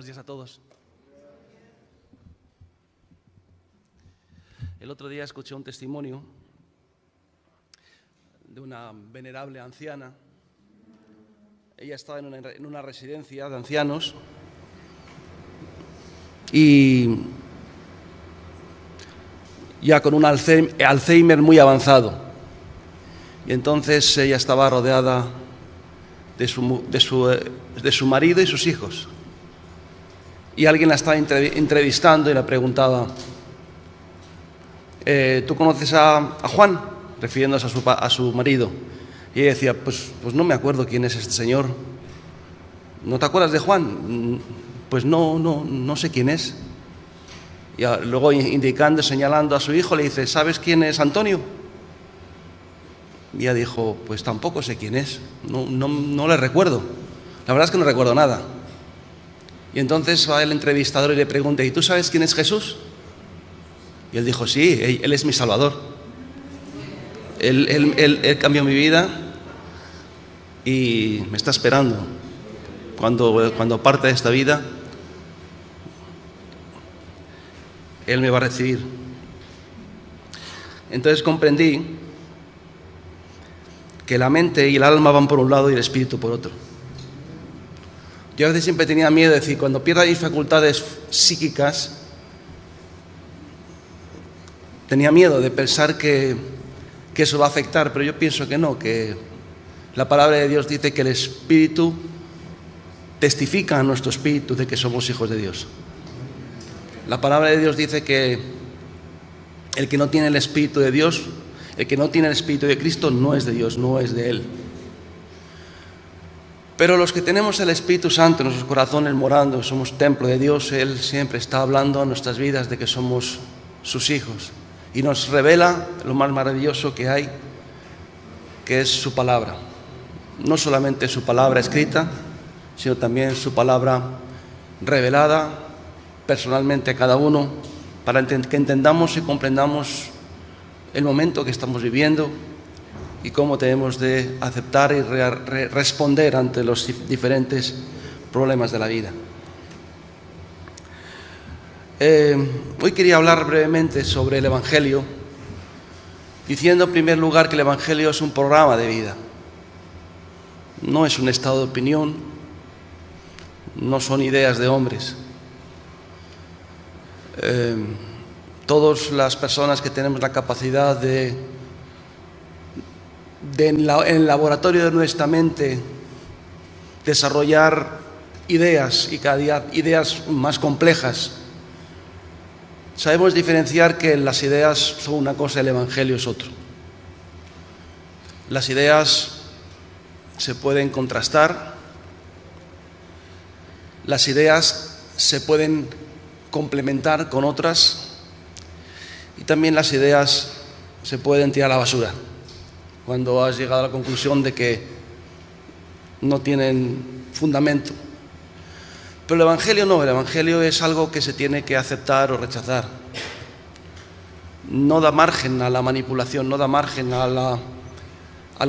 Buenos días a todos. El otro día escuché un testimonio de una venerable anciana. Ella estaba en una residencia de ancianos y ya con un Alzheimer muy avanzado. Y entonces ella estaba rodeada de su marido y sus hijos. Y alguien la estaba entrevistando y le preguntaba: ¿tú conoces a Juan?, refiriéndose a su marido. Y ella decía: pues no me acuerdo quién es este señor. ¿No te acuerdas de Juan? Pues no sé quién es. Y luego, indicando, señalando a su hijo, le dice: ¿sabes quién es Antonio? Y ella dijo: pues tampoco sé quién es, no le recuerdo. La verdad es que no recuerdo nada. Y entonces va el entrevistador y le pregunta: ¿y tú sabes quién es Jesús? Y él dijo: sí, él es mi Salvador. Él cambió mi vida y me está esperando. Cuando parte de esta vida, Él me va a recibir. Entonces comprendí que la mente y el alma van por un lado y el espíritu por otro. Yo a veces siempre tenía miedo de decir: cuando pierda mis facultades psíquicas, tenía miedo de pensar que eso va a afectar, pero yo pienso que no, que la palabra de Dios dice que el Espíritu testifica a nuestro espíritu de que somos hijos de Dios. La palabra de Dios dice que el que no tiene el Espíritu de Dios, el que no tiene el Espíritu de Cristo, no es de Dios, no es de Él. Pero los que tenemos el Espíritu Santo en nuestros corazones morando, somos templo de Dios, Él siempre está hablando a nuestras vidas de que somos sus hijos. Y nos revela lo más maravilloso que hay, que es su palabra. No solamente su palabra escrita, sino también su palabra revelada personalmente a cada uno, para que entendamos y comprendamos el momento que estamos viviendo y cómo tenemos de aceptar y responder ante los diferentes problemas de la vida. Hoy quería hablar brevemente sobre el Evangelio, diciendo en primer lugar que el Evangelio es un programa de vida. No es un estado de opinión, no son ideas de hombres. Todas las personas que tenemos la capacidad de en el laboratorio de nuestra mente desarrollar ideas, y cada día ideas más complejas, sabemos diferenciar que las ideas son una cosa y el Evangelio es otro. Las ideas se pueden contrastar, las ideas se pueden complementar con otras, y también las ideas se pueden tirar a la basura cuando has llegado a la conclusión de que no tienen fundamento. Pero el Evangelio no, el Evangelio es algo que se tiene que aceptar o rechazar. No da margen a la manipulación, no da margen al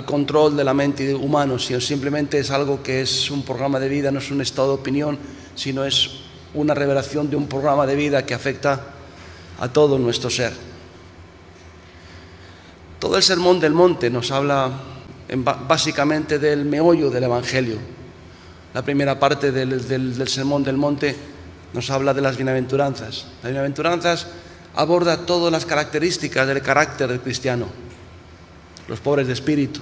control de la mente humana, sino simplemente es algo que es un programa de vida, no es un estado de opinión, sino es una revelación de un programa de vida que afecta a todo nuestro ser. Todo el Sermón del Monte nos habla básicamente del meollo del Evangelio. La primera parte del Sermón del Monte nos habla de las bienaventuranzas. Las bienaventuranzas aborda todas las características del carácter del cristiano. Los pobres de espíritu.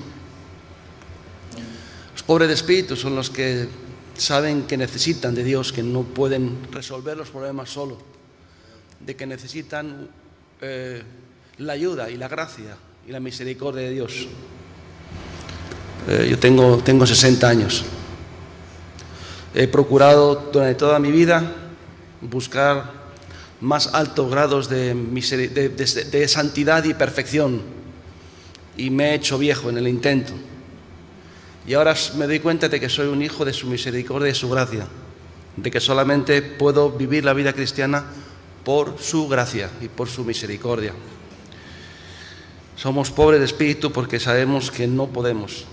Los pobres de espíritu son los que saben que necesitan de Dios, que no pueden resolver los problemas solo, de que necesitan la ayuda y la gracia y la misericordia de Dios. Yo tengo 60 años. He procurado durante toda mi vida buscar más altos grados de santidad y perfección, y me he hecho viejo en el intento. Y ahora me doy cuenta de que soy un hijo de su misericordia y su gracia, de que solamente puedo vivir la vida cristiana por su gracia y por su misericordia. Somos pobres de espíritu porque sabemos que no podemos,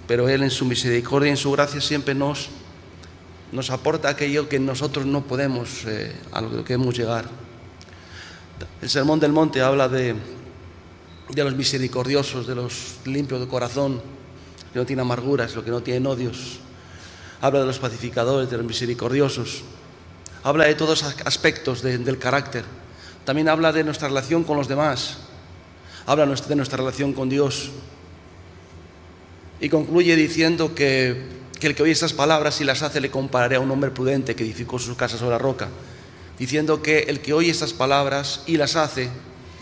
pero Él en su misericordia y en su gracia siempre nos nos aporta aquello que nosotros no podemos, a lo que queremos llegar. El Sermón del Monte habla de los misericordiosos, de los limpios de corazón, que no tienen amarguras, los que no tienen odios. Habla de los pacificadores, de los misericordiosos. Habla de todos los aspectos del carácter. También habla de nuestra relación con los demás. Habla de nuestra relación con Dios. Y concluye diciendo que el que oye estas palabras y las hace le compararé a un hombre prudente que edificó su casa sobre la roca. Diciendo que el que oye estas palabras y las hace,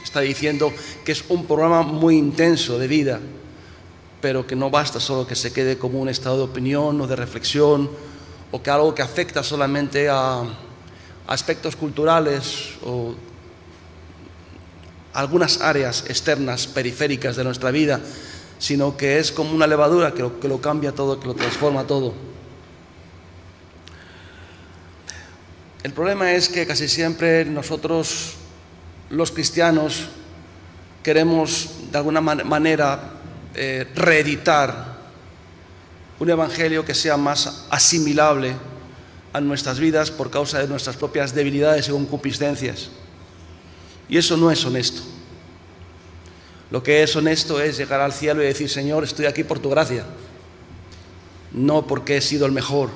está diciendo que es un programa muy intenso de vida, pero que no basta solo que se quede como un estado de opinión o de reflexión, o que algo que afecta solamente a aspectos culturales o algunas áreas externas, periféricas de nuestra vida, sino que es como una levadura que lo cambia todo, que lo transforma todo. El problema es que casi siempre nosotros, los cristianos, queremos de alguna manera reeditar un evangelio que sea más asimilable a nuestras vidas por causa de nuestras propias debilidades y concupiscencias. Y eso no es honesto. Lo que es honesto es llegar al cielo y decir: Señor, estoy aquí por tu gracia, no porque he sido el mejor,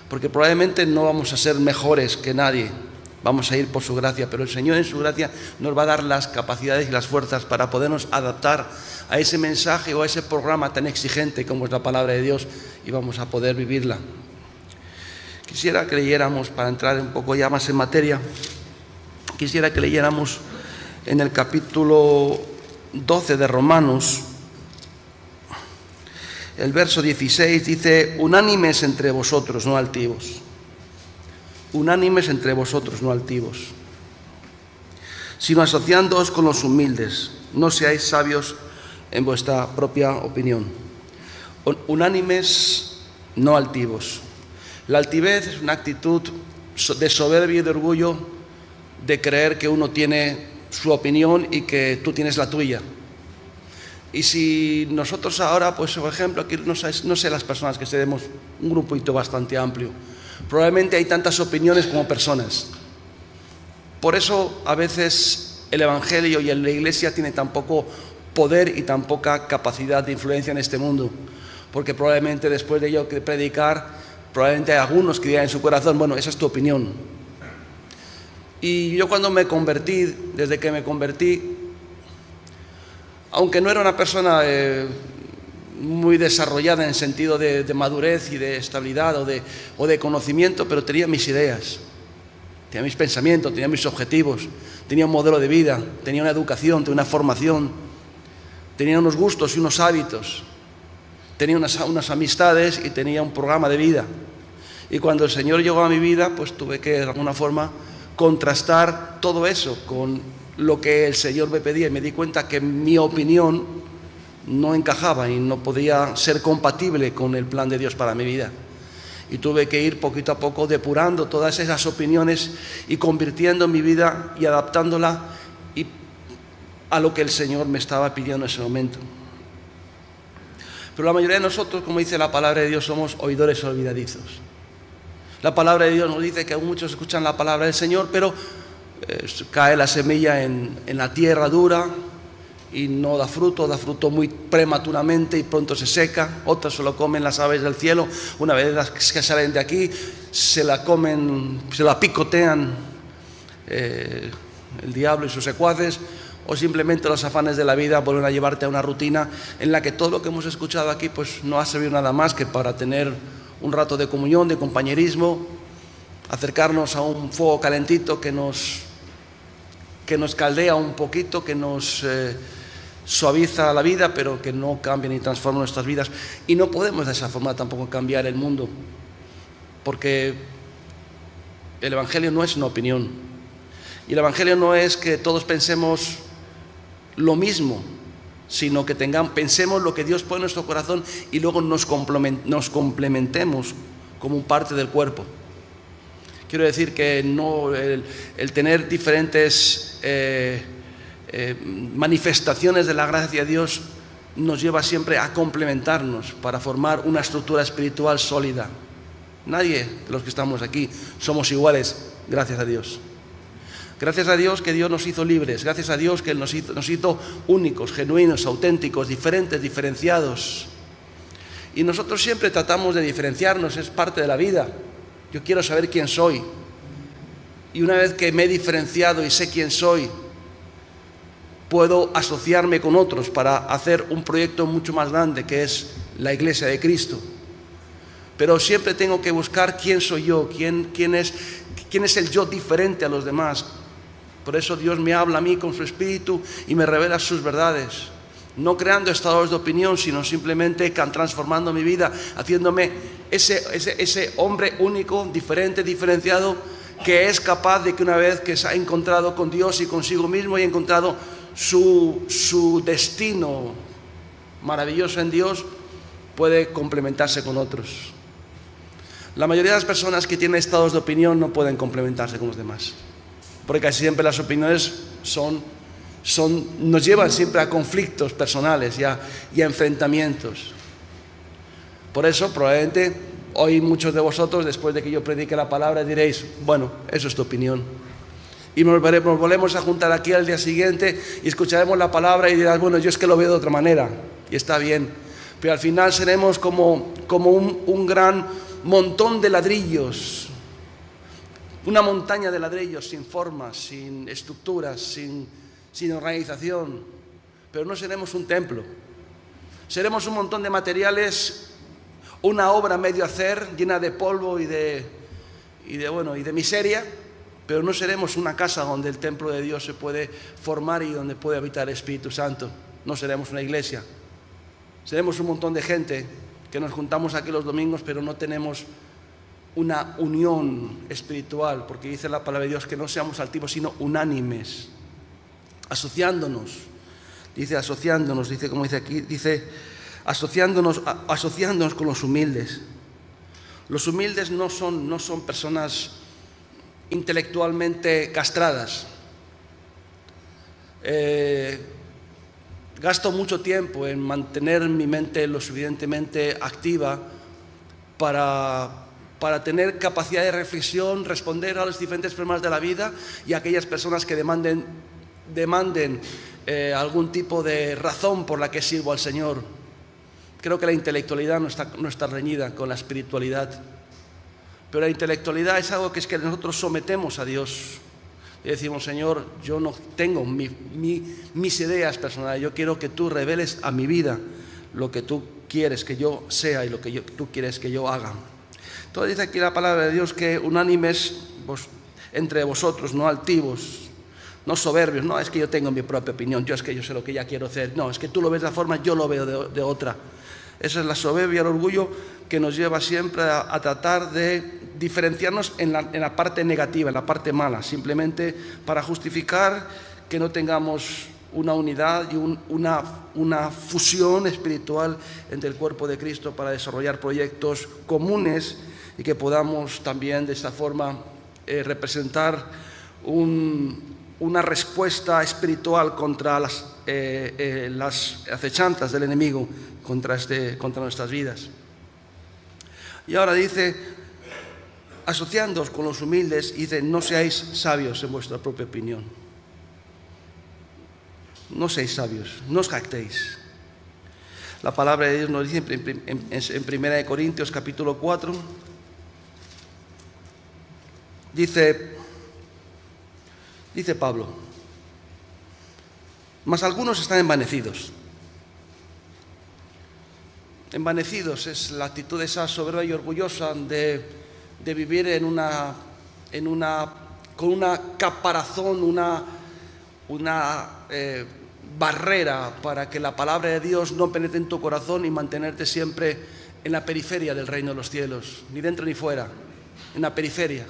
porque probablemente no vamos a ser mejores que nadie, vamos a ir por su gracia, pero el Señor en su gracia nos va a dar las capacidades y las fuerzas para podernos adaptar a ese mensaje o a ese programa tan exigente como es la palabra de Dios, y vamos a poder vivirla. Quisiera que leyéramos, para entrar un poco ya más en materia, quisiera que leyéramos en el capítulo 12 de Romanos, el verso 16, dice: unánimes entre vosotros, no altivos. Unánimes entre vosotros, no altivos, sino asociándoos con los humildes. No seáis sabios en vuestra propia opinión. Unánimes, no altivos. La altivez es una actitud de soberbia y de orgullo, de creer que uno tiene su opinión y que tú tienes la tuya. Y si nosotros ahora, pues por ejemplo, aquí no sé las personas que seremos, un grupito bastante amplio, probablemente hay tantas opiniones como personas. Por eso a veces el Evangelio y la Iglesia tienen tan poco poder y tan poca capacidad de influencia en este mundo, porque probablemente después de ello que predicar, probablemente hay algunos que digan en su corazón: bueno, esa es tu opinión. Y yo cuando me convertí, desde que me convertí, aunque no era una persona muy desarrollada en sentido de madurez y de estabilidad o de conocimiento, pero tenía mis ideas, tenía mis pensamientos, tenía mis objetivos, tenía un modelo de vida, tenía una educación, tenía una formación, tenía unos gustos y unos hábitos, tenía unas amistades y tenía un programa de vida. Y cuando el Señor llegó a mi vida, pues tuve que de alguna forma contrastar todo eso con lo que el Señor me pedía, y me di cuenta que mi opinión no encajaba y no podía ser compatible con el plan de Dios para mi vida. Y tuve que ir poquito a poco depurando todas esas opiniones y convirtiendo mi vida y adaptándola a lo que el Señor me estaba pidiendo en ese momento. Pero la mayoría de nosotros, como dice la palabra de Dios, somos oidores olvidadizos. La palabra de Dios nos dice que muchos escuchan la palabra del Señor, pero cae la semilla en la tierra dura y no da fruto muy prematuramente y pronto se seca. Otros se lo comen las aves del cielo. Una vez que salen de aquí, se la comen, se la picotean el diablo y sus secuaces, o simplemente los afanes de la vida vuelven a llevarte a una rutina en la que todo lo que hemos escuchado aquí pues no ha servido nada más que para tener un rato de comunión, de compañerismo, acercarnos a un fuego calentito que nos caldea un poquito, que nos suaviza la vida, pero que no cambia ni transforma nuestras vidas. Y no podemos de esa forma tampoco cambiar el mundo, porque el Evangelio no es una opinión. Y el Evangelio no es que todos pensemos lo mismo, sino que pensemos lo que Dios pone en nuestro corazón y luego nos complementemos como parte del cuerpo. Quiero decir que no el tener diferentes manifestaciones de la gracia de Dios nos lleva siempre a complementarnos para formar una estructura espiritual sólida. Nadie de los que estamos aquí somos iguales, gracias a Dios. Gracias a Dios que Dios nos hizo libres, gracias a Dios que Él nos hizo únicos, genuinos, auténticos, diferentes, diferenciados. Y nosotros siempre tratamos de diferenciarnos, es parte de la vida. Yo quiero saber quién soy. Y una vez que me he diferenciado y sé quién soy, puedo asociarme con otros para hacer un proyecto mucho más grande, que es la Iglesia de Cristo. Pero siempre tengo que buscar quién soy yo, quién es el yo diferente a los demás. Por eso Dios me habla a mí con su Espíritu y me revela sus verdades. No creando estados de opinión, sino simplemente transformando mi vida, haciéndome ese hombre único, diferente, diferenciado, que es capaz de que una vez que se ha encontrado con Dios y consigo mismo y ha encontrado su destino maravilloso en Dios, puede complementarse con otros. La mayoría de las personas que tienen estados de opinión no pueden complementarse con los demás, porque casi siempre las opiniones nos llevan siempre a conflictos personales y a enfrentamientos. Por eso probablemente hoy muchos de vosotros, después de que yo predique la palabra, diréis, bueno, eso es tu opinión. Y nos volvemos a juntar aquí al día siguiente y escucharemos la palabra y dirás, bueno, yo es que lo veo de otra manera, y está bien. Pero al final seremos como un gran montón de ladrillos, una montaña de ladrillos sin formas, sin estructuras, sin organización. Pero no seremos un templo. Seremos un montón de materiales, una obra medio hacer, llena de polvo y de miseria, pero no seremos una casa donde el templo de Dios se puede formar y donde puede habitar el Espíritu Santo. No seremos una iglesia. Seremos un montón de gente que nos juntamos aquí los domingos, pero no tenemos una unión espiritual, porque dice la palabra de Dios que no seamos altivos, sino unánimes, asociándonos con los humildes. Los humildes no son personas intelectualmente castradas. Gasto mucho tiempo en mantener mi mente lo suficientemente activa para tener capacidad de reflexión, responder a los diferentes problemas de la vida y a aquellas personas que demanden algún tipo de razón por la que sirvo al Señor. Creo que la intelectualidad no está reñida con la espiritualidad, pero la intelectualidad es algo que nosotros sometemos a Dios y decimos, Señor, yo no tengo mis ideas personales, yo quiero que tú reveles a mi vida lo que tú quieres que yo sea y lo que tú quieres que yo haga. Entonces dice aquí la palabra de Dios que unánimes entre vosotros, no altivos, no soberbios. No es que yo tengo mi propia opinión, yo sé lo que ya quiero hacer. No, es que tú lo ves de una forma, yo lo veo de otra. Esa es la soberbia, el orgullo que nos lleva siempre a tratar de diferenciarnos en la parte negativa, en la parte mala, simplemente para justificar que no tengamos una unidad y una fusión espiritual entre el cuerpo de Cristo para desarrollar proyectos comunes y que podamos también de esta forma representar una respuesta espiritual contra las acechanzas del enemigo contra nuestras vidas. Y ahora dice, asociándoos con los humildes, dice, no seáis sabios en vuestra propia opinión. No seáis sabios, no os jactéis. La palabra de Dios nos dice en 1 Corintios capítulo 4, dice Pablo, mas algunos están envanecidos. Envanecidos es la actitud esa soberbia y orgullosa de vivir con una caparazón, una barrera para que la palabra de Dios no penetre en tu corazón y mantenerte siempre en la periferia del reino de los cielos, ni dentro ni fuera, en la periferia.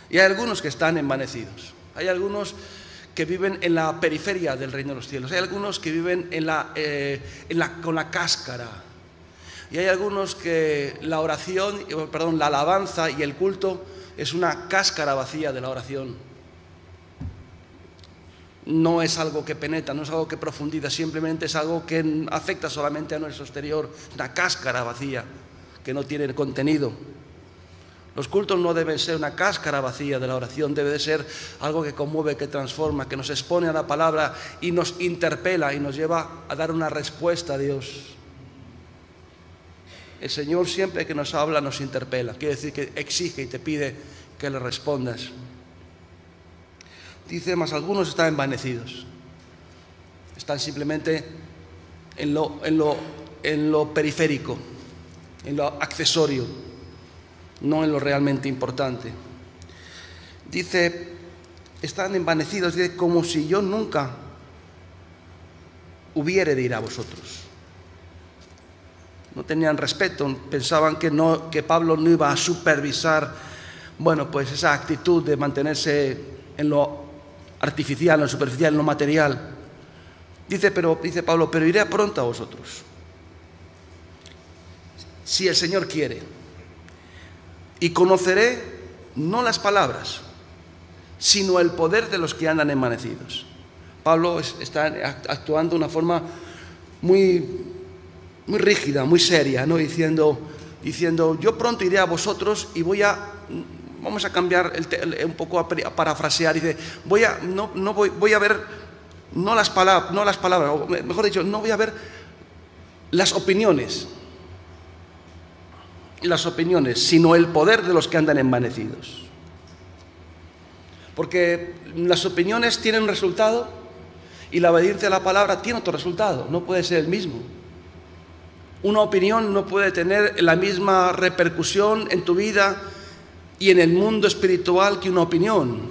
Y hay algunos que están envanecidos, hay algunos que viven en la periferia del reino de los cielos, hay algunos que viven con la cáscara, y hay algunos que la alabanza y el culto es una cáscara vacía de la oración. No es algo que penetra, no es algo que profundiza, simplemente es algo que afecta solamente a nuestro exterior, una cáscara vacía, que no tiene contenido. Los cultos no deben ser una cáscara vacía de la oración, debe de ser algo que conmueve, que transforma, que nos expone a la palabra y nos interpela y nos lleva a dar una respuesta a Dios. El Señor siempre que nos habla nos interpela, quiere decir que exige y te pide que le respondas. Dice, mas algunos están envanecidos, están simplemente en lo periférico, en lo accesorio, no en lo realmente importante. Dice, están envanecidos, dice, como si yo nunca hubiere de ir a vosotros. No tenían respeto, pensaban que Pablo no iba a supervisar, pues esa actitud de mantenerse en lo artificial, en lo superficial, en lo material. Dice Pablo, pero iré pronto a vosotros, si el Señor quiere, y conoceré no las palabras, sino el poder de los que andan envanecidos. Pablo está actuando de una forma muy rígida, muy seria, ¿no? Diciendo, yo pronto iré a vosotros y vamos a cambiar un poco a parafrasear, dice, voy a ver no las palabras, o mejor dicho, no voy a ver las opiniones, sino el poder de los que andan envanecidos. Porque las opiniones tienen un resultado y la obediencia a la palabra tiene otro resultado, no puede ser el mismo. Una opinión no puede tener la misma repercusión en tu vida y en el mundo espiritual que una opinión.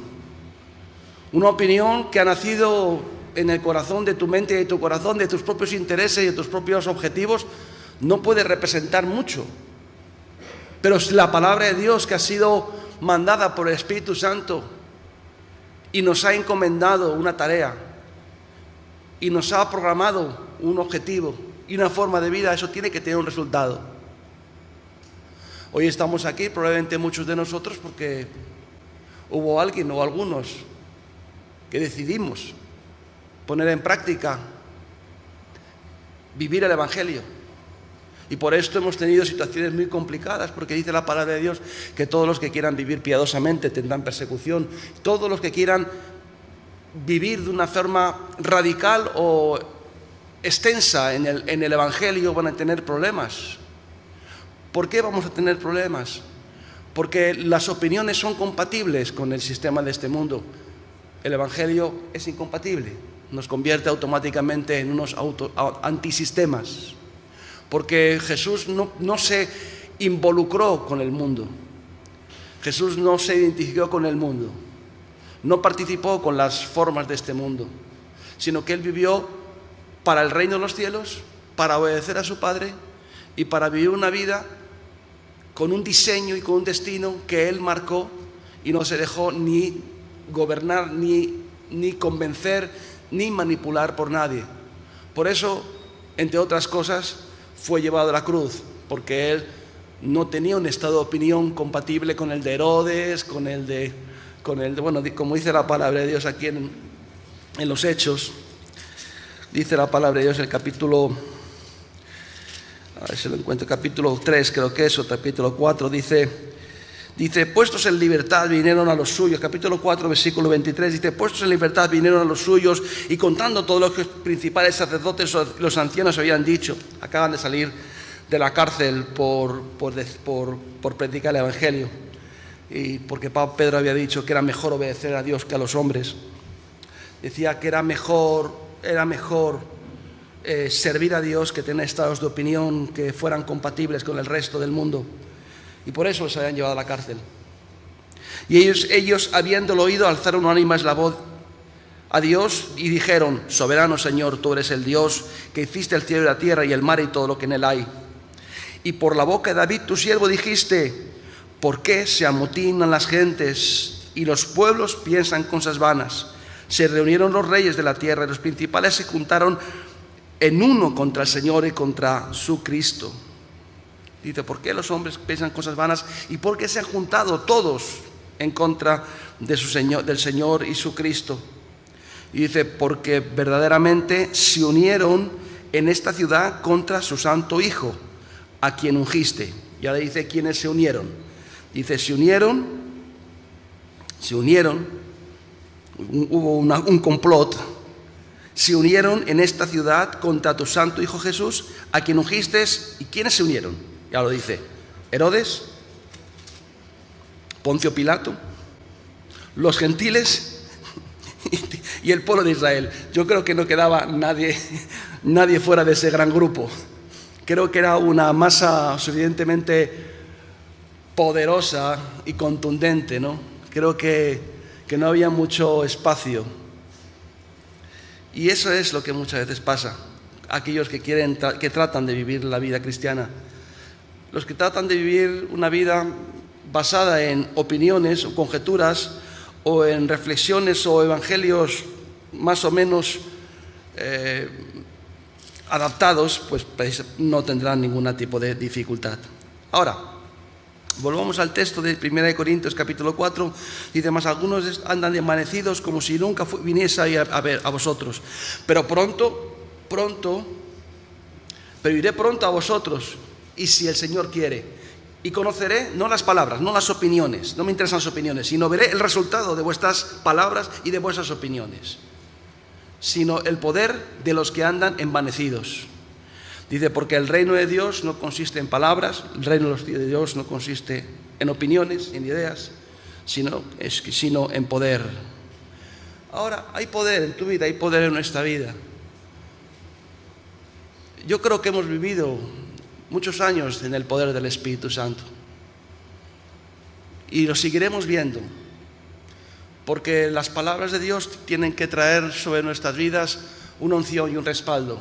Una opinión que ha nacido en el corazón de tu mente y de tu corazón, de tus propios intereses y de tus propios objetivos, no puede representar mucho. Pero es la palabra de Dios que ha sido mandada por el Espíritu Santo y nos ha encomendado una tarea y nos ha programado un objetivo y una forma de vida, eso tiene que tener un resultado. Hoy estamos aquí, probablemente muchos de nosotros, porque hubo alguien o algunos que decidimos poner en práctica, vivir el Evangelio. Y por esto hemos tenido situaciones muy complicadas, porque dice la palabra de Dios que todos los que quieran vivir piadosamente tendrán persecución. Todos los que quieran vivir de una forma radical o extensa en el Evangelio van a tener problemas. ¿Por qué vamos a tener problemas? Porque las opiniones son compatibles con el sistema de este mundo. El Evangelio es incompatible, nos convierte automáticamente en unos antisistemas. Porque Jesús no se involucró con el mundo, Jesús no se identificó con el mundo, no participó con las formas de este mundo, sino que Él vivió para el reino de los cielos, para obedecer a su Padre y para vivir una vida con un diseño y con un destino que Él marcó y no se dejó ni gobernar, ni convencer, ni manipular por nadie. Por eso, entre otras cosas, fue llevado a la cruz, porque Él no tenía un estado de opinión compatible con el de Herodes, con el de como dice la palabra de Dios aquí en los Hechos. Dice la palabra de Dios en el capítulo, a ver si lo encuentro, capítulo 3 creo que es, o capítulo 4, dice, puestos en libertad vinieron a los suyos, capítulo 4, versículo 23, dice, puestos en libertad vinieron a los suyos y contando todo lo que los principales sacerdotes, los ancianos habían dicho. Acaban de salir de la cárcel por predicar el Evangelio, y porque Pedro había dicho que era mejor obedecer a Dios que a los hombres. Decía que era mejor servir a Dios que tener estados de opinión que fueran compatibles con el resto del mundo. Y por eso les habían llevado a la cárcel. Y ellos habiéndolo oído, alzaron unánimes la voz a Dios y dijeron: soberano Señor, tú eres el Dios que hiciste el cielo y la tierra y el mar y todo lo que en él hay. Y por la boca de David tu siervo dijiste: ¿por qué se amotinan las gentes y los pueblos piensan cosas vanas? Se reunieron los reyes de la tierra y los principales se juntaron en uno contra el Señor y contra su Cristo. Dice, ¿por qué los hombres piensan cosas vanas? ¿Y por qué se han juntado todos en contra de del Señor y su Cristo? Y dice, porque verdaderamente se unieron en esta ciudad contra su santo Hijo, a quien ungiste. Y ahora dice quiénes se unieron. Dice, se unieron, hubo un complot, se unieron en esta ciudad contra tu santo Hijo Jesús, a quien ungiste. ¿Y quiénes se unieron? Ya lo dice, Herodes, Poncio Pilato, los gentiles y el pueblo de Israel. Yo creo que no quedaba nadie fuera de ese gran grupo. Creo que era una masa suficientemente poderosa y contundente, ¿no? Creo que no había mucho espacio. Y eso es lo que muchas veces pasa. Aquellos que tratan de vivir la vida cristiana. Los que tratan de vivir una vida basada en opiniones o conjeturas o en reflexiones o evangelios más o menos adaptados, pues no tendrán ningún tipo de dificultad. Ahora, volvamos al texto de 1 Corintios capítulo 4. Dice, mas algunos andan envanecidos como si nunca viniese a vosotros. Pero iré pronto a vosotros, y si el Señor quiere. Y conoceré, no las palabras, no las opiniones, no me interesan las opiniones, sino veré el resultado de vuestras palabras y de vuestras opiniones, sino el poder de los que andan envanecidos. Dice, porque el reino de Dios no consiste en palabras, el reino de Dios no consiste en opiniones, en ideas, sino en poder. Ahora, hay poder en tu vida, hay poder en nuestra vida. Yo creo que hemos vivido muchos años en el poder del Espíritu Santo. Y lo seguiremos viendo, porque las palabras de Dios tienen que traer sobre nuestras vidas una unción y un respaldo.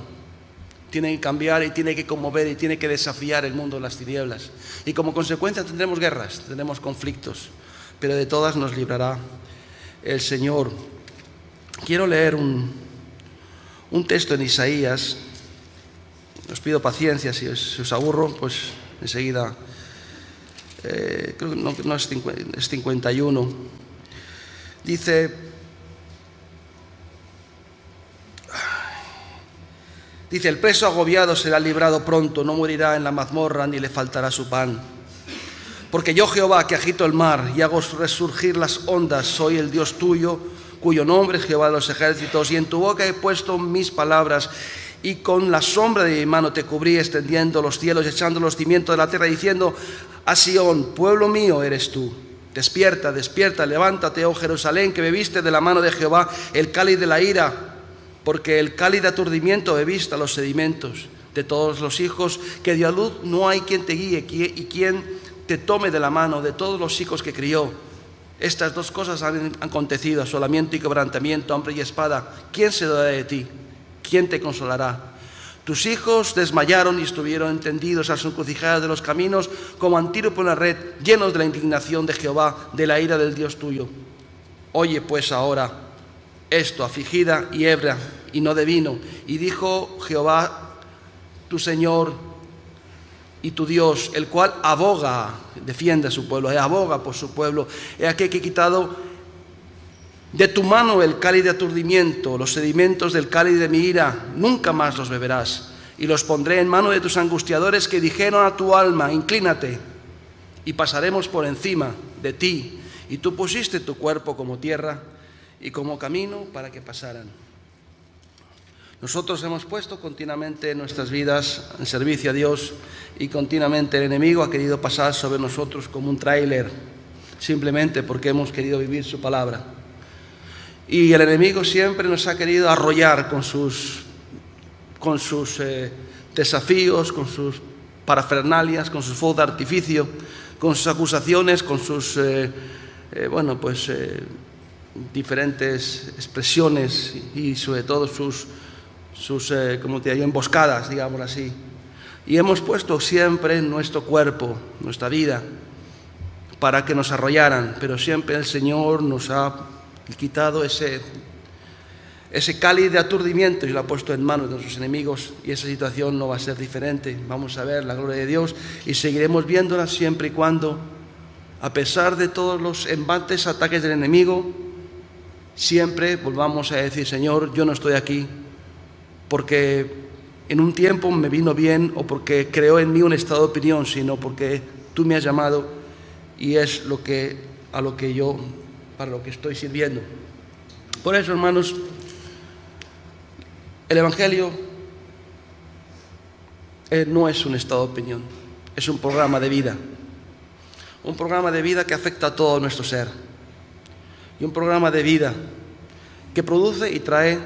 Tienen que cambiar y tiene que conmover y tiene que desafiar el mundo de las tinieblas. Y como consecuencia tendremos guerras, tendremos conflictos, pero de todas nos librará el Señor. Quiero leer un texto en Isaías. Os pido paciencia, si os aburro, pues enseguida, creo que no es 51. Dice, el preso agobiado será librado pronto, no morirá en la mazmorra ni le faltará su pan. Porque yo, Jehová, que agito el mar y hago resurgir las ondas, soy el Dios tuyo, cuyo nombre es Jehová de los ejércitos, y en tu boca he puesto mis palabras. Y con la sombra de mi mano te cubrí, extendiendo los cielos, echando los cimientos de la tierra, diciendo a Sión, pueblo mío eres tú. Despierta, despierta, levántate, oh Jerusalén, que bebiste de la mano de Jehová el cáliz de la ira, porque el cáliz de aturdimiento bebiste a los sedimentos de todos los hijos que dio a luz. No hay quien te guíe y quien te tome de la mano de todos los hijos que crió. Estas dos cosas han acontecido, asolamiento y quebrantamiento, hambre y espada. ¿Quién se dará de ti? ¿Quién te consolará? Tus hijos desmayaron y estuvieron tendidos a las encrucijadas de los caminos, como antílope en la red, llenos de la indignación de Jehová, de la ira del Dios tuyo. Oye pues ahora esto, afligida y ebria, y no de vino. Y dijo Jehová, tu Señor y tu Dios, el cual aboga, defiende a su pueblo, aboga por su pueblo. He aquí que he quitado de tu mano el cáliz de aturdimiento, los sedimentos del cáliz de mi ira, nunca más los beberás. Y los pondré en mano de tus angustiadores, que dijeron a tu alma, inclínate, y pasaremos por encima de ti. Y tú pusiste tu cuerpo como tierra y como camino para que pasaran. Nosotros hemos puesto continuamente nuestras vidas en servicio a Dios, y continuamente el enemigo ha querido pasar sobre nosotros como un tráiler, simplemente porque hemos querido vivir su palabra. Y el enemigo siempre nos ha querido arrollar con sus desafíos, con sus parafernalias, con sus fuegos de artificio, con sus acusaciones, con sus diferentes expresiones y sobre todo sus como te diría, emboscadas, digamos así. Y hemos puesto siempre nuestro cuerpo, nuestra vida, para que nos arrollaran, pero siempre el Señor nos ha quitado ese cáliz de aturdimiento y lo ha puesto en manos de nuestros enemigos, y esa situación no va a ser diferente. Vamos a ver la gloria de Dios y seguiremos viéndola siempre y cuando, a pesar de todos los embates, ataques del enemigo, siempre volvamos a decir, Señor, yo no estoy aquí porque en un tiempo me vino bien o porque creó en mí un estado de opinión, sino porque tú me has llamado y es para lo que estoy sirviendo. Por eso, hermanos, el Evangelio no es un estado de opinión, es un programa de vida. Un programa de vida que afecta a todo nuestro ser. Y un programa de vida que produce y trae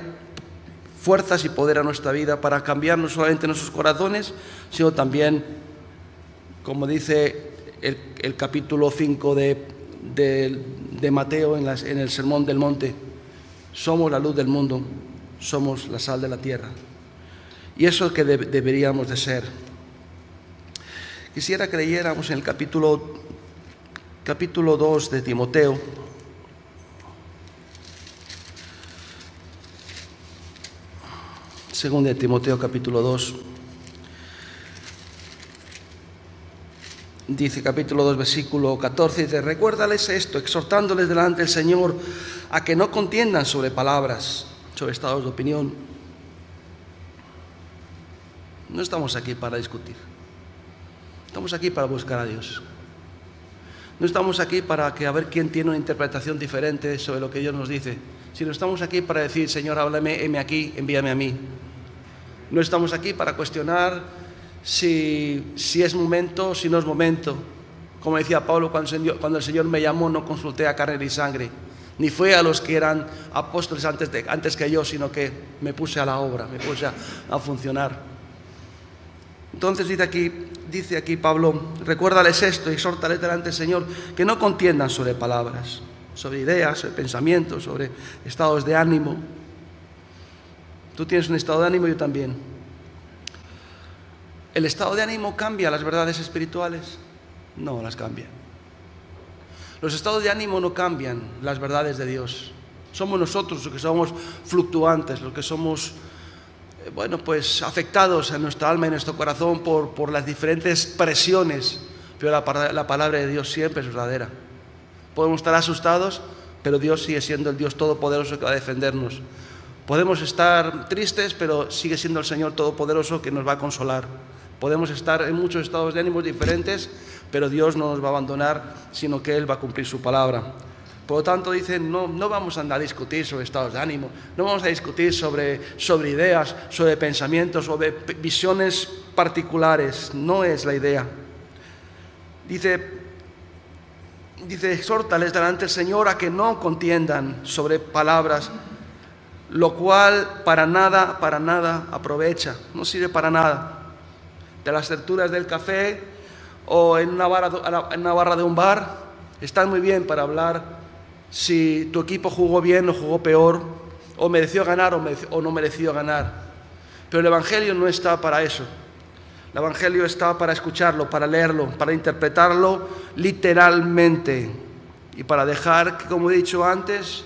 fuerzas y poder a nuestra vida para cambiar no solamente nuestros corazones, sino también, como dice el capítulo 5 de Mateo en el Sermón del Monte: somos la luz del mundo, somos la sal de la tierra. Y eso es lo que deberíamos de ser. Quisiera que leyéramos en el capítulo 2 de Timoteo. Segunda de Timoteo, capítulo 2. Dice, capítulo 2, versículo 14, dice: recuérdales esto, exhortándoles delante del Señor a que no contiendan sobre palabras, sobre estados de opinión. No estamos aquí para discutir. Estamos aquí para buscar a Dios. No estamos aquí para a ver quién tiene una interpretación diferente sobre lo que Dios nos dice, sino estamos aquí para decir: Señor, háblame, heme aquí, envíame a mí. No estamos aquí para cuestionar si es momento o si no es momento. Como decía Pablo, cuando el Señor me llamó, no consulté a carne ni sangre, ni fue a los que eran apóstoles antes que yo, sino que me puse a la obra, me puse a funcionar. Entonces dice aquí Pablo: recuérdales esto y exhórtales delante del Señor que no contiendan sobre palabras, sobre ideas, sobre pensamientos, sobre estados de ánimo. Tú tienes un estado de ánimo, yo también. ¿El estado de ánimo cambia las verdades espirituales? No las cambia. Los estados de ánimo no cambian las verdades de Dios. Somos nosotros los que somos fluctuantes, los que somos afectados en nuestra alma y en nuestro corazón por las diferentes presiones, pero la palabra de Dios siempre es verdadera. Podemos estar asustados, pero Dios sigue siendo el Dios todopoderoso que va a defendernos. Podemos estar tristes, pero sigue siendo el Señor todopoderoso que nos va a consolar. Podemos estar en muchos estados de ánimos diferentes, pero Dios no nos va a abandonar, sino que Él va a cumplir su palabra. Por lo tanto, dicen, no vamos a andar a discutir sobre estados de ánimo, no vamos a discutir sobre ideas, sobre pensamientos, sobre visiones particulares. No es la idea. Dice, exhórtales delante del Señor a que no contiendan sobre palabras, lo cual para nada aprovecha, no sirve para nada. De las tertulias del café o en una barra de un bar, están muy bien para hablar si tu equipo jugó bien o jugó peor, o mereció ganar o no mereció ganar. Pero el Evangelio no está para eso. El Evangelio está para escucharlo, para leerlo, para interpretarlo literalmente y para dejar que, como he dicho antes,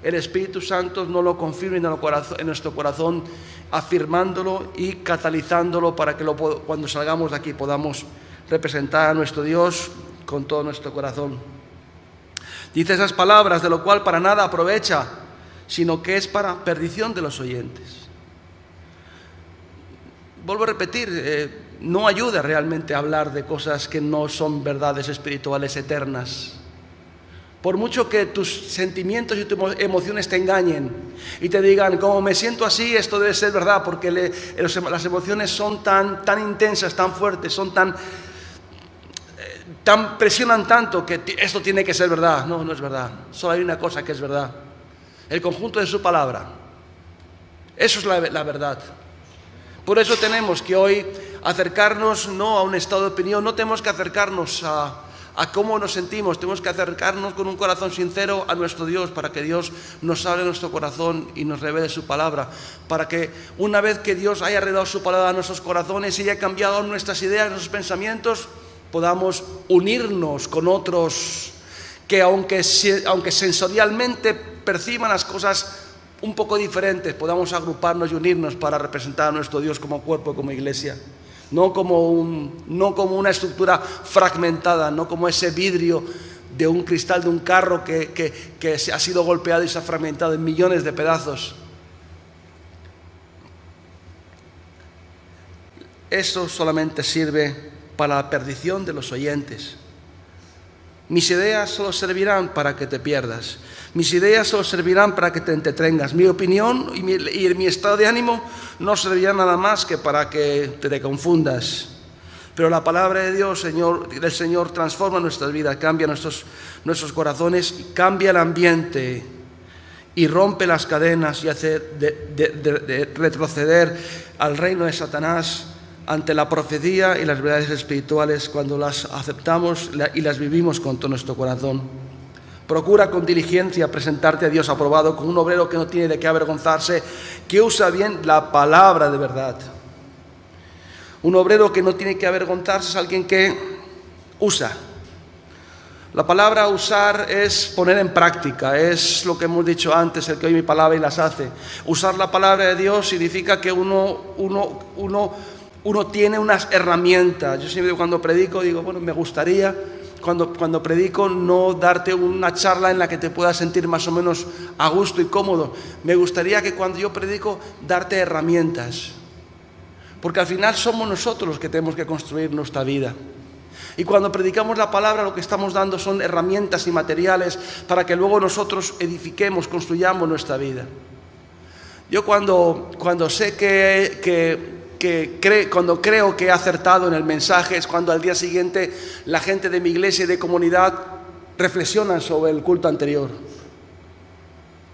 el Espíritu Santo no lo confirme en nuestro corazón, afirmándolo y catalizándolo para que cuando salgamos de aquí podamos representar a nuestro Dios con todo nuestro corazón. Dice esas palabras, de lo cual para nada aprovecha, sino que es para perdición de los oyentes. Vuelvo a repetir, no ayuda realmente a hablar de cosas que no son verdades espirituales eternas. Por mucho que tus sentimientos y tus emociones te engañen y te digan, como me siento así, esto debe ser verdad, porque las emociones son tan intensas, tan fuertes, son tan presionan tanto que esto tiene que ser verdad. No es verdad. Solo hay una cosa que es verdad: el conjunto de su palabra. Eso es la verdad. Por eso tenemos que hoy acercarnos no a un estado de opinión, no tenemos que acercarnos a cómo nos sentimos, tenemos que acercarnos con un corazón sincero a nuestro Dios, para que Dios nos hable nuestro corazón y nos revele su palabra, para que una vez que Dios haya revelado su palabra a nuestros corazones y haya cambiado nuestras ideas, nuestros pensamientos, podamos unirnos con otros que aunque sensorialmente perciban las cosas un poco diferentes, podamos agruparnos y unirnos para representar a nuestro Dios como cuerpo, como iglesia. No como una estructura fragmentada, no como ese vidrio de un cristal de un carro que ha sido golpeado y se ha fragmentado en millones de pedazos. eso solamente sirve para la perdición de los oyentes. Mis ideas solo servirán para que te pierdas. Mis ideas solo servirán para que te entretengas. Mi opinión y mi estado de ánimo no servirán nada más que para que te confundas. Pero la palabra de Dios, del Señor, transforma nuestras vidas, cambia nuestros corazones, cambia el ambiente y rompe las cadenas y hace de retroceder al reino de Satanás ante la profecía y las verdades espirituales cuando las aceptamos y las vivimos con todo nuestro corazón. Procura con diligencia presentarte a Dios aprobado como un obrero que no tiene de qué avergonzarse, que usa bien la palabra de verdad. Un obrero que no tiene que avergonzarse es alguien que usa. La palabra usar es poner en práctica, es lo que hemos dicho antes, el que oye mi palabra y las hace. Usar la palabra de Dios significa que uno tiene unas herramientas. Yo siempre cuando predico digo, bueno, me gustaría cuando predico no darte una charla en la que te puedas sentir más o menos a gusto y cómodo. Me gustaría que cuando yo predico darte herramientas. Porque al final somos nosotros los que tenemos que construir nuestra vida. Y cuando predicamos la palabra lo que estamos dando son herramientas y materiales para que luego nosotros edifiquemos, construyamos nuestra vida. Yo cuando sé cuando creo que he acertado en el mensaje es cuando al día siguiente la gente de mi iglesia y de comunidad reflexionan sobre el culto anterior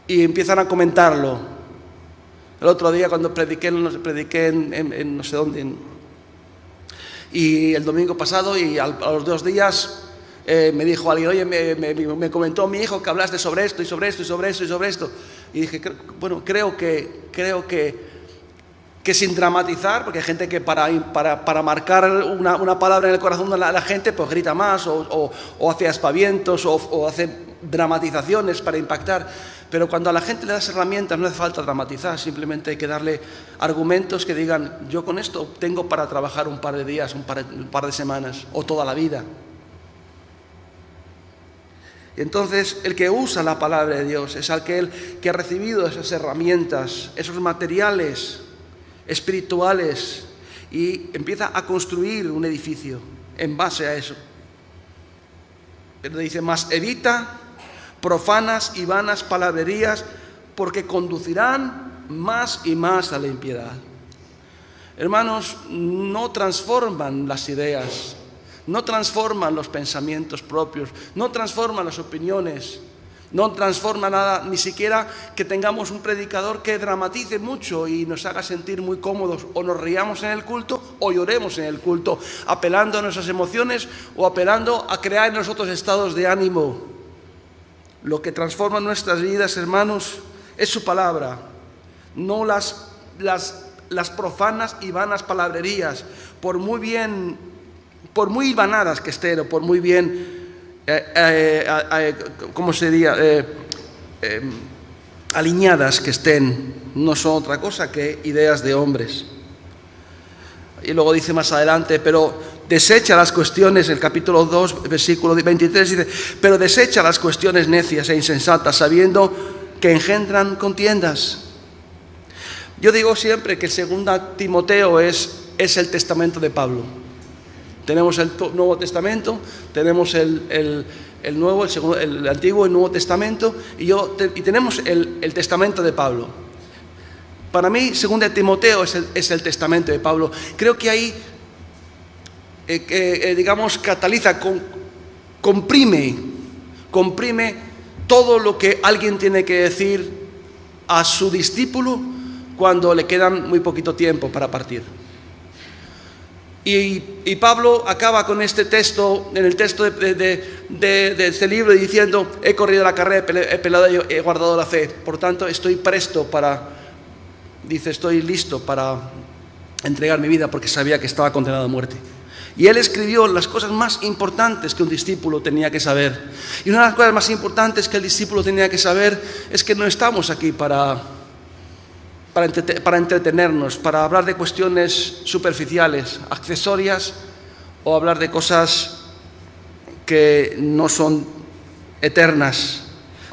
y empiezan a comentarlo. El otro día cuando prediqué en no sé dónde, y el domingo pasado y a los 2 días me dijo alguien, oye, me comentó mi hijo que hablaste sobre esto y sobre esto y sobre esto y sobre esto. Y dije, bueno, creo que sin dramatizar, porque hay gente que para marcar una palabra en el corazón de la gente pues grita más o hace aspavientos o hace dramatizaciones para impactar. Pero cuando a la gente le das herramientas no hace falta dramatizar, simplemente hay que darle argumentos que digan, yo con esto tengo para trabajar un par de días, un par de semanas o toda la vida. Y entonces el que usa la palabra de Dios es aquel que ha recibido esas herramientas, esos materiales espirituales y empieza a construir un edificio en base a eso. Pero dice, más evita profanas y vanas palabrerías, porque conducirán más y más a la impiedad. Hermanos, no transforman las ideas, no transforman los pensamientos propios, no transforman las opiniones, no transforma nada, ni siquiera que tengamos un predicador que dramatice mucho y nos haga sentir muy cómodos, o nos riamos en el culto o lloremos en el culto, apelando a nuestras emociones o apelando a crear en nosotros estados de ánimo. Lo que transforma nuestras vidas, hermanos, es su palabra, no las profanas y vanas palabrerías, por muy vanadas que estén o por muy bien, ¿cómo se diría? Alineadas que estén, no son otra cosa que ideas de hombres. Y luego dice más adelante, pero desecha las cuestiones, el capítulo 2, versículo 23, dice, pero desecha las cuestiones necias e insensatas, sabiendo que engendran contiendas. Yo digo siempre que el 2 Timoteo es el testamento de Pablo. Tenemos el Nuevo Testamento, tenemos el Nuevo, el Antiguo y el Nuevo Testamento, y tenemos el testamento de Pablo. Para mí, 2 Timoteo es el testamento de Pablo. Creo que ahí, cataliza, comprime todo lo que alguien tiene que decir a su discípulo cuando le quedan muy poquito tiempo para partir. Y Pablo acaba con este texto, en el texto de este libro, diciendo, he corrido la carrera, he peleado, he guardado la fe, por tanto estoy listo para entregar mi vida porque sabía que estaba condenado a muerte. Y él escribió las cosas más importantes que un discípulo tenía que saber. Y una de las cosas más importantes que el discípulo tenía que saber es que no estamos aquí para entretenernos, para hablar de cuestiones superficiales, accesorias, o hablar de cosas que no son eternas.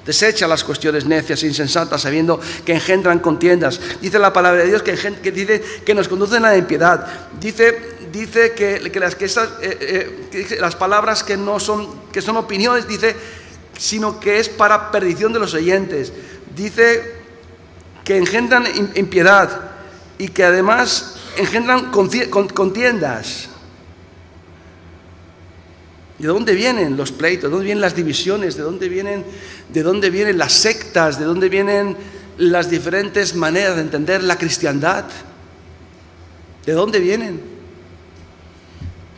Desecha las cuestiones necias e insensatas, sabiendo que engendran contiendas. Dice la palabra de Dios que dice que nos conducen a la impiedad. Dice que las palabras que son opiniones, dice, sino que es para perdición de los oyentes. Dice que engendran impiedad y que además engendran contiendas. ¿De dónde vienen los pleitos? ¿De dónde vienen las divisiones? ¿De dónde vienen las sectas? ¿De dónde vienen las diferentes maneras de entender la cristiandad? ¿De dónde vienen?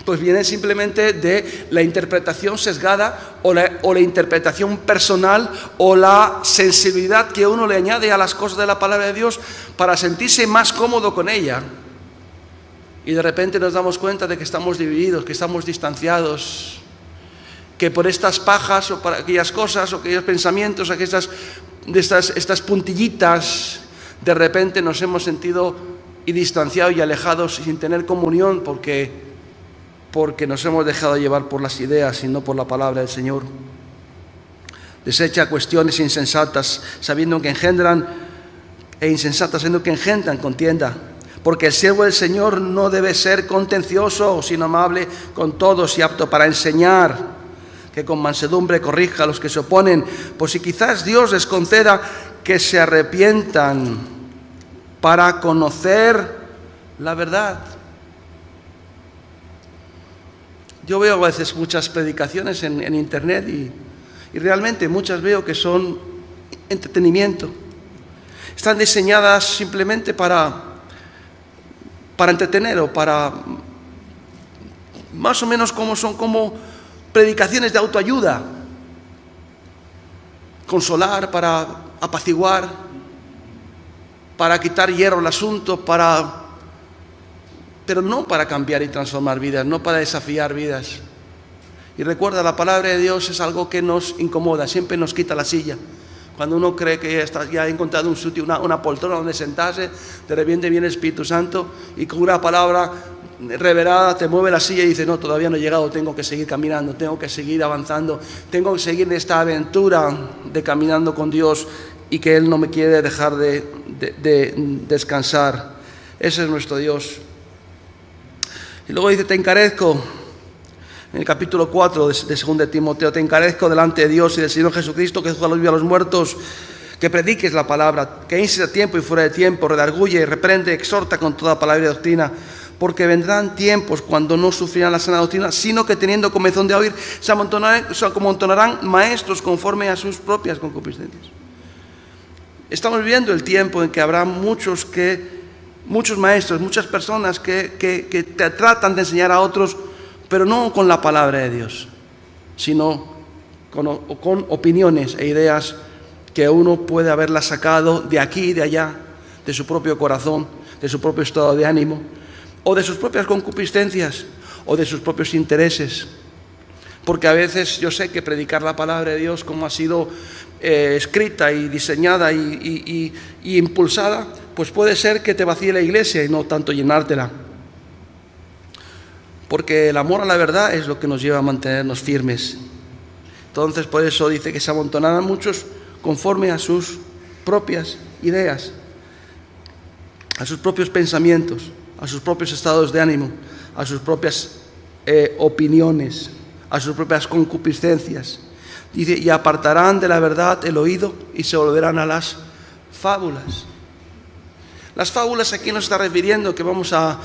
Pues vienen simplemente de la interpretación sesgada o la interpretación personal o la sensibilidad que uno le añade a las cosas de la palabra de Dios para sentirse más cómodo con ella. Y de repente nos damos cuenta de que estamos divididos, que estamos distanciados, que por estas pajas o por aquellas cosas o aquellos pensamientos, estas puntillitas, de repente nos hemos sentido y distanciados y alejados sin tener comunión porque nos hemos dejado llevar por las ideas y no por la palabra del Señor. Desecha cuestiones insensatas, sabiendo que engendran contienda. Porque el siervo del Señor no debe ser contencioso, sino amable con todos y apto para enseñar, que con mansedumbre corrija a los que se oponen, por si quizás Dios les conceda que se arrepientan para conocer la verdad. Yo veo a veces muchas predicaciones en internet y realmente muchas veo que son entretenimiento. Están diseñadas simplemente para entretener o para más o menos como predicaciones de autoayuda, consolar, para apaciguar, para quitar hierro al asunto, pero no para cambiar y transformar vidas, no para desafiar vidas. Y recuerda, la palabra de Dios es algo que nos incomoda, siempre nos quita la silla. Cuando uno cree que ya ha encontrado un sitio, una poltrona donde sentarse, de repente viene el Espíritu Santo y con una palabra revelada te mueve la silla y dice: no, todavía no he llegado, tengo que seguir caminando, tengo que seguir avanzando, tengo que seguir en esta aventura de caminando con Dios y que Él no me quiere dejar de descansar. Ese es nuestro Dios. Y luego dice: te encarezco, en el capítulo 4 de 2 de Timoteo, te encarezco delante de Dios y del Señor Jesucristo, que juzga a los vivos y a los muertos, que prediques la palabra, que instes a tiempo y fuera de tiempo, redarguye, reprende, exhorta con toda palabra y doctrina, porque vendrán tiempos cuando no sufrirán la sana doctrina, sino que teniendo comezón de oír, se amontonarán maestros conforme a sus propias concupiscencias. Estamos viviendo el tiempo en que habrá muchos maestros, muchas personas que te tratan de enseñar a otros, pero no con la palabra de Dios, sino con opiniones e ideas que uno puede haberlas sacado de aquí y de allá, de su propio corazón, de su propio estado de ánimo, o de sus propias concupiscencias, o de sus propios intereses. Porque a veces yo sé que predicar la palabra de Dios, como ha sido escrita y diseñada y impulsada, pues puede ser que te vacíe la iglesia y no tanto llenártela. Porque el amor a la verdad es lo que nos lleva a mantenernos firmes. Entonces, por eso dice que se amontonarán muchos conforme a sus propias ideas, a sus propios pensamientos, a sus propios estados de ánimo, a sus propias opiniones, a sus propias concupiscencias. Dice: y apartarán de la verdad el oído y se volverán a las fábulas. Las fábulas, aquí nos está refiriendo que vamos a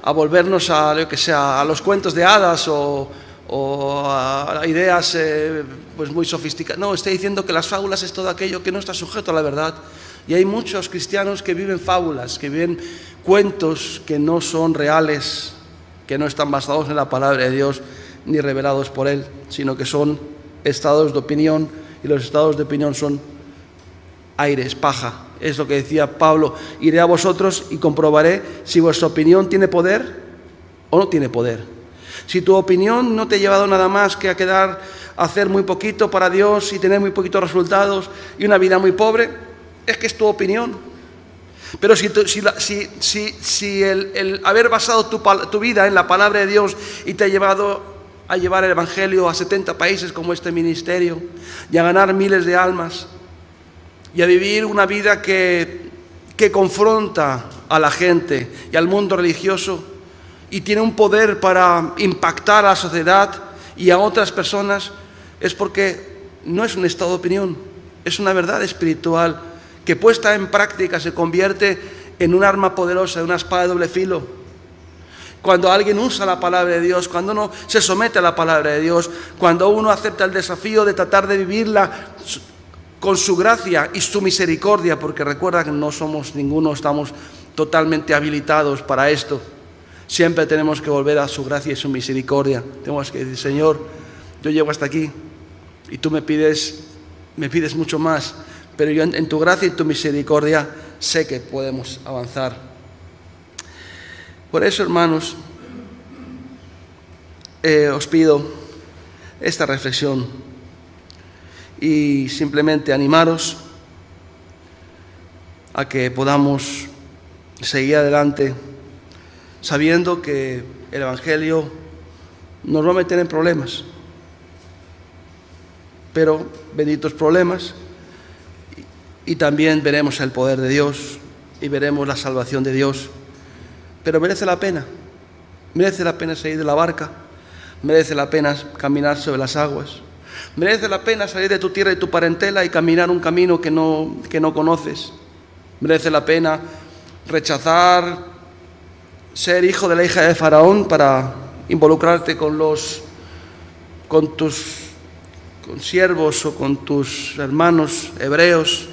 volvernos a los cuentos de hadas o a ideas pues muy sofisticadas. No, está diciendo que las fábulas es todo aquello que no está sujeto a la verdad. Y hay muchos cristianos que viven fábulas, que viven cuentos que no son reales, que no están basados en la palabra de Dios ni revelados por Él, sino que son estados de opinión, y los estados de opinión son aires, paja. Es lo que decía Pablo: iré a vosotros y comprobaré si vuestra opinión tiene poder o no tiene poder. Si tu opinión no te ha llevado nada más que a hacer muy poquito para Dios y tener muy poquitos resultados y una vida muy pobre, es que es tu opinión. Pero si el haber basado tu vida en la palabra de Dios y te ha llevado a llevar el Evangelio a 70 países como este ministerio y a ganar miles de almas y a vivir una vida que confronta a la gente y al mundo religioso y tiene un poder para impactar a la sociedad y a otras personas, es porque no es un estado de opinión, es una verdad espiritual que puesta en práctica se convierte en un arma poderosa, en una espada de doble filo. Cuando alguien usa la palabra de Dios, cuando uno se somete a la palabra de Dios, cuando uno acepta el desafío de tratar de vivirla con su gracia y su misericordia, porque recuerda que no somos ninguno, estamos totalmente habilitados para esto. Siempre tenemos que volver a su gracia y su misericordia. Tenemos que decir, Señor, yo llego hasta aquí y tú me pides mucho más, pero yo en tu gracia y tu misericordia sé que podemos avanzar. Por eso, hermanos, os pido esta reflexión y simplemente animaros a que podamos seguir adelante sabiendo que el Evangelio nos va a meter en problemas, pero benditos problemas, y también veremos el poder de Dios y veremos la salvación de Dios. Pero merece la pena salir de la barca, merece la pena caminar sobre las aguas, merece la pena salir de tu tierra y tu parentela y caminar un camino que no conoces, merece la pena rechazar ser hijo de la hija de Faraón para involucrarte con tus siervos o con tus hermanos hebreos,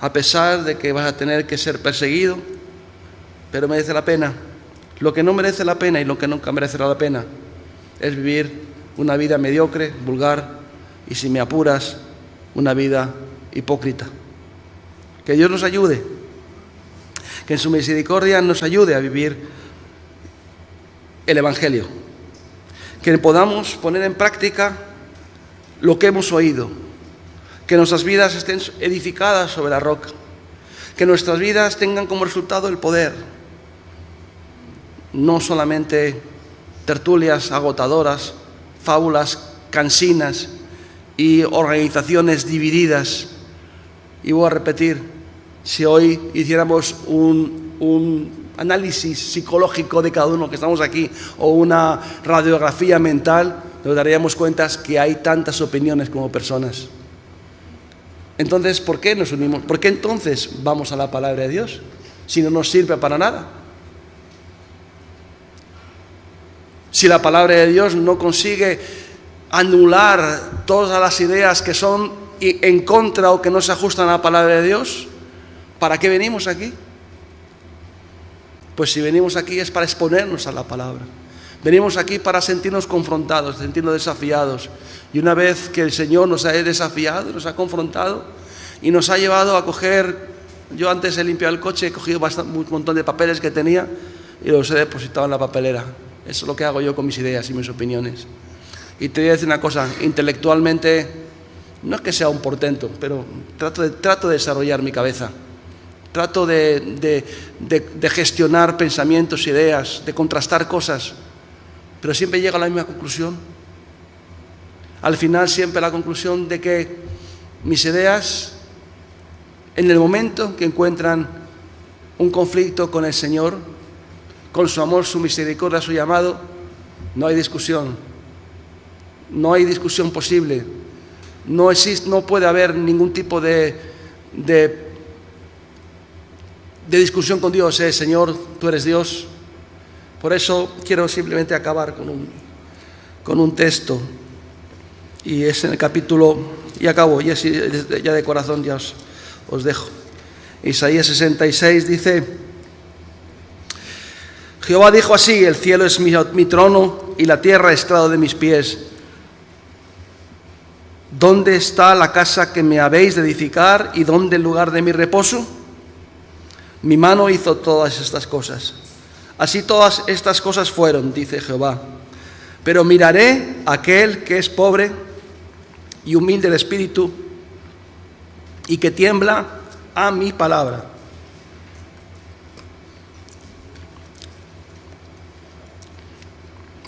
a pesar de que vas a tener que ser perseguido, pero merece la pena. Lo que no merece la pena y lo que nunca merecerá la pena es vivir una vida mediocre, vulgar y, si me apuras, una vida hipócrita. Que Dios nos ayude, que en su misericordia nos ayude a vivir el Evangelio, que podamos poner en práctica lo que hemos oído, que nuestras vidas estén edificadas sobre la roca, que nuestras vidas tengan como resultado el poder, no solamente tertulias agotadoras, fábulas cansinas y organizaciones divididas. Y voy a repetir, si hoy hiciéramos un análisis psicológico de cada uno que estamos aquí o una radiografía mental, nos daríamos cuenta que hay tantas opiniones como personas. Entonces, ¿por qué nos unimos? ¿Por qué entonces vamos a la palabra de Dios si no nos sirve para nada? Si la palabra de Dios no consigue anular todas las ideas que son en contra o que no se ajustan a la palabra de Dios, ¿para qué venimos aquí? Pues si venimos aquí es para exponernos a la palabra. Venimos aquí para sentirnos confrontados, sentirnos desafiados. Y una vez que el Señor nos ha desafiado, nos ha confrontado y nos ha llevado a coger... Yo antes he limpiado el coche, he cogido un montón de papeles que tenía y los he depositado en la papelera. Eso es lo que hago yo con mis ideas y mis opiniones. Y te voy a decir una cosa, intelectualmente, no es que sea un portento, pero trato de desarrollar mi cabeza. Trato de gestionar pensamientos, ideas, de contrastar cosas, pero siempre llego a la misma conclusión. Al final siempre la conclusión de que mis ideas, en el momento que encuentran un conflicto con el Señor, con su amor, su misericordia, su llamado, no hay discusión. No hay discusión posible. No puede haber ningún tipo de discusión con Dios. Señor, tú eres Dios. Por eso quiero simplemente acabar con un texto. Y es en el capítulo, y acabo, ya de corazón ya os dejo. Isaías 66 dice: Jehová dijo así: el cielo es mi trono y la tierra estrado de mis pies. ¿Dónde está la casa que me habéis de edificar y dónde el lugar de mi reposo? Mi mano hizo todas estas cosas. Así todas estas cosas fueron, dice Jehová. Pero miraré a aquel que es pobre y humilde de espíritu y que tiembla a mi palabra.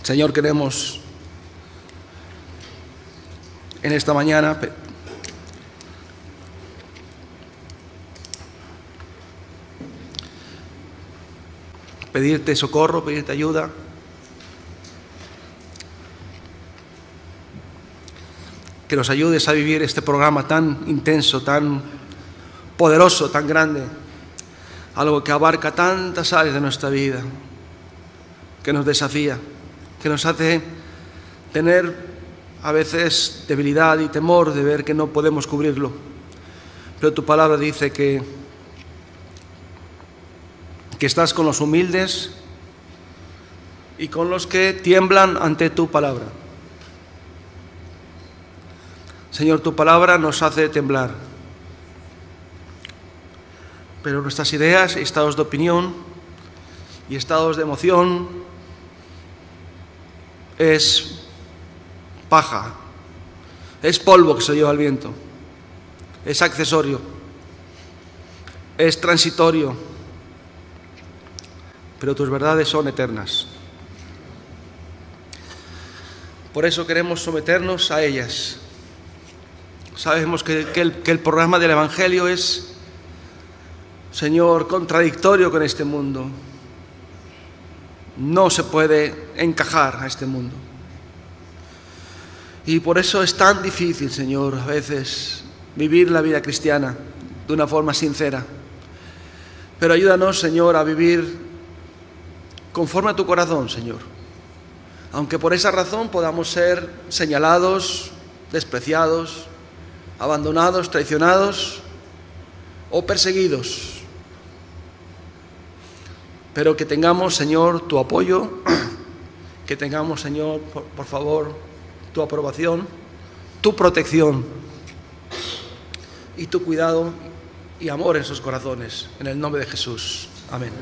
Señor, queremos en esta mañana pedirte socorro, pedirte ayuda. Que nos ayudes a vivir este programa tan intenso, tan poderoso, tan grande, algo que abarca tantas áreas de nuestra vida, que nos desafía, que nos hace tener a veces debilidad y temor de ver que no podemos cubrirlo. Pero tu palabra dice que estás con los humildes y con los que tiemblan ante tu palabra. Señor, tu palabra nos hace temblar, pero nuestras ideas, estados de opinión y estados de emoción es paja, es polvo que se lleva al viento, es accesorio, es transitorio, pero tus verdades son eternas. Por eso queremos someternos a ellas. Sabemos que el programa del Evangelio es, Señor, contradictorio con este mundo. No se puede encajar a este mundo. Y por eso es tan difícil, Señor, a veces vivir la vida cristiana de una forma sincera. Pero ayúdanos, Señor, a vivir conforme a tu corazón, Señor. Aunque por esa razón podamos ser señalados, despreciados, abandonados, traicionados o perseguidos. Pero que tengamos, Señor, tu apoyo, que tengamos, Señor, por favor, tu aprobación, tu protección y tu cuidado y amor en sus corazones. En el nombre de Jesús. Amén.